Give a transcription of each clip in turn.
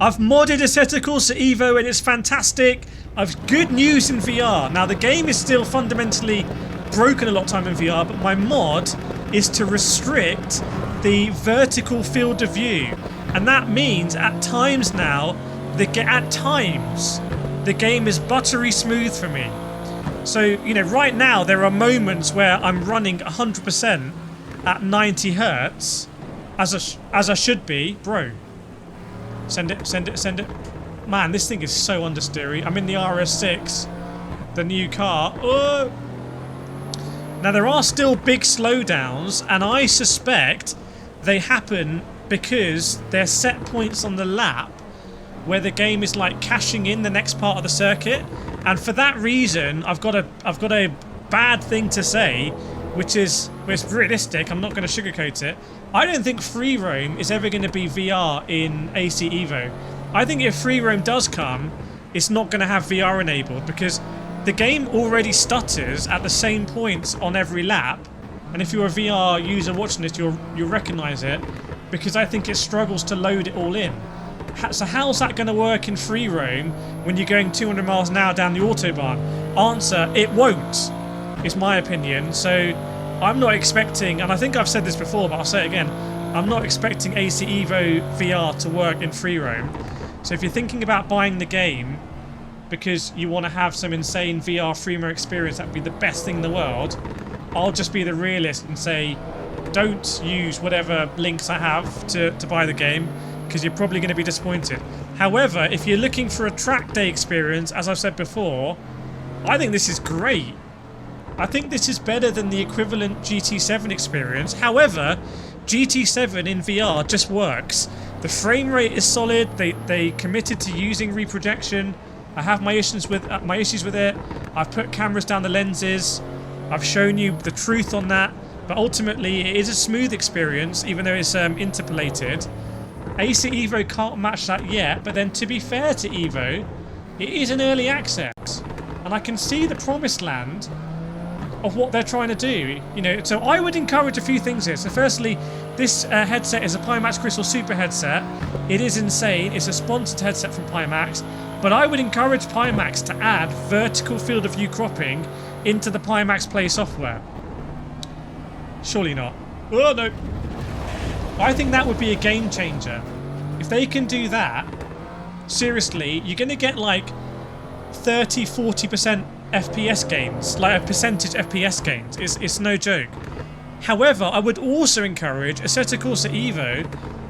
I've modded Assetto Corsa Evo and it's fantastic. I've good news in VR. Now the game is still fundamentally broken a lot of time in VR, but my mod is to restrict the vertical field of view. And that means at times now, the game is buttery smooth for me. So, you know, right now there are moments where I'm running 100% at 90 hertz as I should be. Bro. Send it, send it, send it. Man, this thing is so understeery. I'm in the RS6, the new car. Oh! Now, there are still big slowdowns, and I suspect they happen because they're set points on the lap where the game is like cashing in the next part of the circuit. And for that reason, I've got a bad thing to say, which is realistic. I'm not going to sugarcoat it. I don't think free roam is ever going to be VR in AC Evo. I think if free roam does come, it's not going to have VR enabled because the game already stutters at the same points on every lap. And if you're a VR user watching this, you'll recognise it because I think it struggles to load it all in. So how's that going to work in free roam when you're going 200 miles an hour down the autobahn? Answer, it won't, is my opinion. So I'm not expecting, and I think I've said this before, but I'll say it again, I'm not expecting AC Evo VR to work in free roam. So if you're thinking about buying the game because you want to have some insane VR free roam experience, that would be the best thing in the world, I'll just be the realist and say don't use whatever links I have to buy the game because you're probably going to be disappointed. However, if you're looking for a track day experience, as I've said before, I think this is great. I think this is better than the equivalent GT7 experience. However, GT7 in VR just works. The frame rate is solid. They committed to using reprojection. I have my issues with it. I've put cameras down the lenses. I've shown you the truth on that. But ultimately, it is a smooth experience, even though it's interpolated. AC Evo can't match that yet. But then, to be fair to Evo, it is an early access, and I can see the promised land of what they're trying to do, you know. So I would encourage a few things here. So firstly, this headset is a Pimax Crystal Super headset. It is insane. It's a sponsored headset from Pimax, but I would encourage Pimax to add vertical field of view cropping into the Pimax Play software. Surely not. Oh no. I think that would be a game changer. If they can do that, seriously, you're going to get like 30-40% FPS gains, like a percentage FPS gains. It's no joke. However, I would also encourage Assetto Corsa Evo,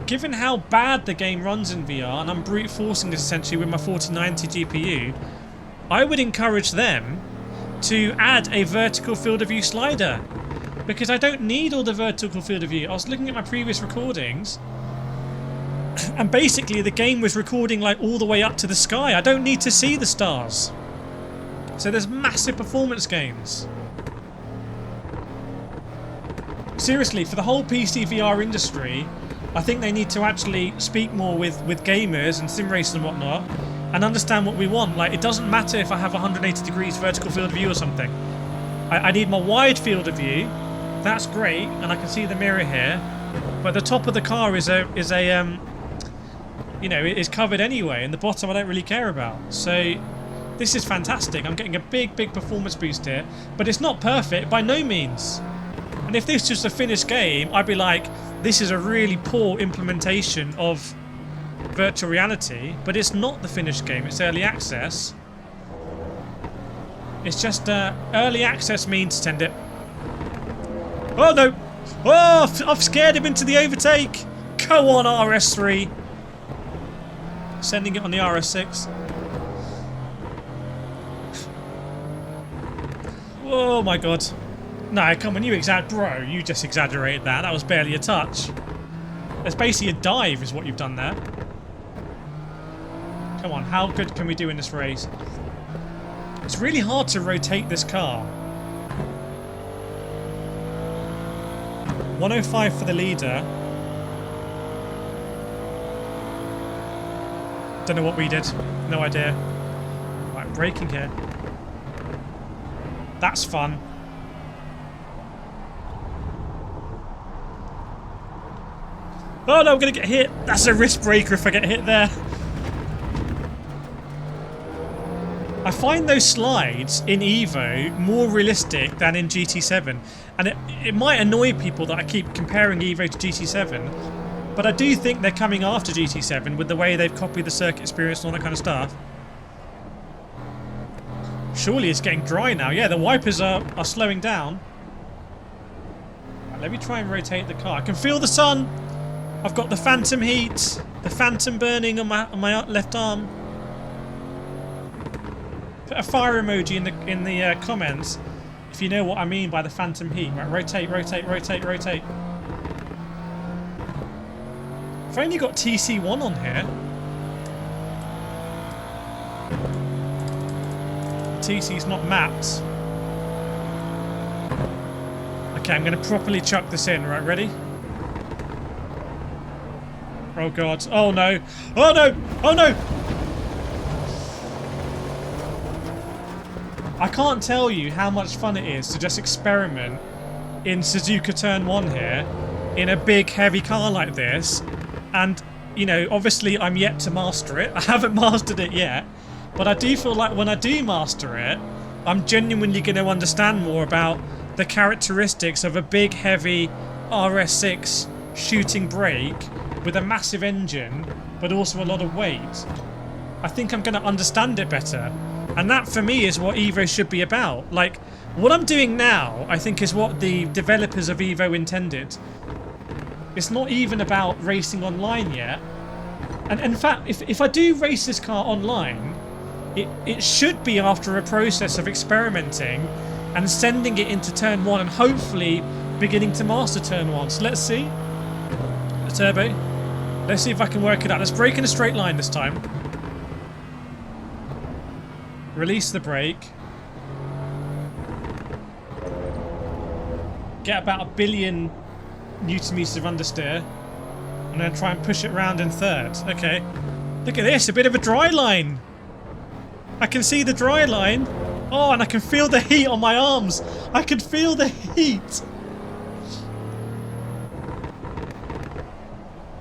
given how bad the game runs in VR, and I'm brute forcing this essentially with my 4090 GPU, I would encourage them to add a vertical field of view slider. Because I don't need all the vertical field of view. I was looking at my previous recordings, and basically the game was recording like all the way up to the sky. I don't need to see the stars. So there's massive performance gains. Seriously, for the whole PC VR industry, I think they need to actually speak more with gamers and sim racers and whatnot, and understand what we want. Like, it doesn't matter if I have 180 degrees vertical field of view or something. I need my wide field of view. That's great, and I can see the mirror here. But the top of the car is you know, it is covered anyway, and the bottom I don't really care about. So this is fantastic. I'm getting a big performance boost here, but it's not perfect by no means. And if this was a finished game, I'd be like, this is a really poor implementation of virtual reality, but it's not the finished game, it's early access. It's just early access means send it. Oh no! Oh, I've scared him into the overtake! Go on, RS3! Sending it on the RS6. Oh my god. No, come on, bro, you just exaggerated that. That was barely a touch. It's basically a dive is what you've done there. Come on, how good can we do in this race? It's really hard to rotate this car. 105 for the leader. Don't know what we did. No idea. Right, braking here. That's fun. Oh no, I'm going to get hit. That's a wrist breaker if I get hit there. I find those slides in Evo more realistic than in GT7, and it might annoy people that I keep comparing Evo to GT7, but I do think they're coming after GT7 with the way they've copied the circuit experience and all that kind of stuff. Surely it's getting dry now. Yeah, the wipers are slowing down. Right, let me try and rotate the car. I can feel the sun. I've got the phantom heat, the phantom burning on my left arm. Put a fire emoji in the comments if you know what I mean by the phantom heat. Right, rotate, rotate, rotate, rotate. I've only got TC1 on here. TC's not mapped. Okay, I'm going to properly chuck this in. Right, ready? Oh god. Oh no. Oh no. Oh no. I can't tell you how much fun it is to just experiment in Suzuka Turn 1 here in a big heavy car like this, and you know, obviously I'm yet to master it. I haven't mastered it yet, but I do feel like when I do master it, I'm genuinely going to understand more about the characteristics of a big heavy RS6 shooting brake with a massive engine but also a lot of weight. I think I'm going to understand it better. And that, for me, is what Evo should be about. Like, what I'm doing now, I think, is what the developers of Evo intended. It's not even about racing online yet. And in fact, if I do race this car online, it should be after a process of experimenting and sending it into Turn 1 and hopefully beginning to master Turn 1. So let's see. The turbo. Let's see if I can work it out. Let's brake in a straight line this time. Release the brake. Get about 1 billion Newton meters of understeer. And then try and push it round in third. Okay. Look at this, a bit of a dry line. I can see the dry line. Oh, and I can feel the heat on my arms. I can feel the heat.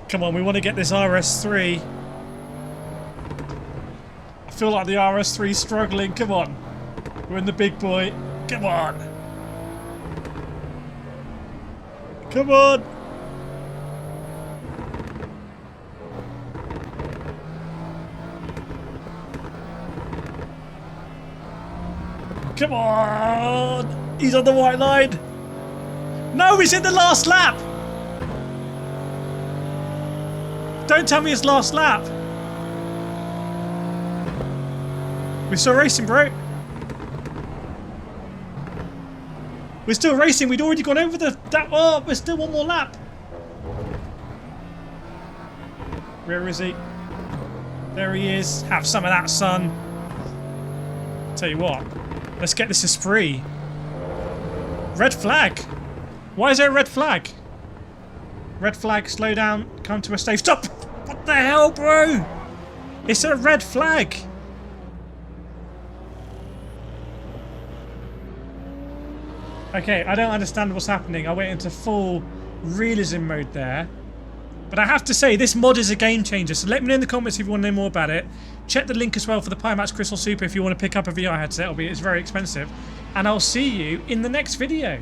Come on, we want to get this RS3. I feel like the RS3's struggling. Come on. We're in the big boy. Come on. Come on. Come on. He's on the white line. No, he's in the last lap. Don't tell me it's last lap. We're still racing, bro. We're still racing. We'd already gone over that. Oh, there's still one more lap. Where is he? There he is. Have some of that, son. Tell you what. Let's get this Esprit. Red flag. Why is there a red flag? Red flag. Slow down. Come to a stave. Stop. What the hell, bro? It's a red flag. Okay, I don't understand what's happening. I went into full realism mode there. But I have to say, this mod is a game changer. So let me know in the comments if you want to know more about it. Check the link as well for the Pimax Crystal Super if you want to pick up a VR headset. It's very expensive. And I'll see you in the next video.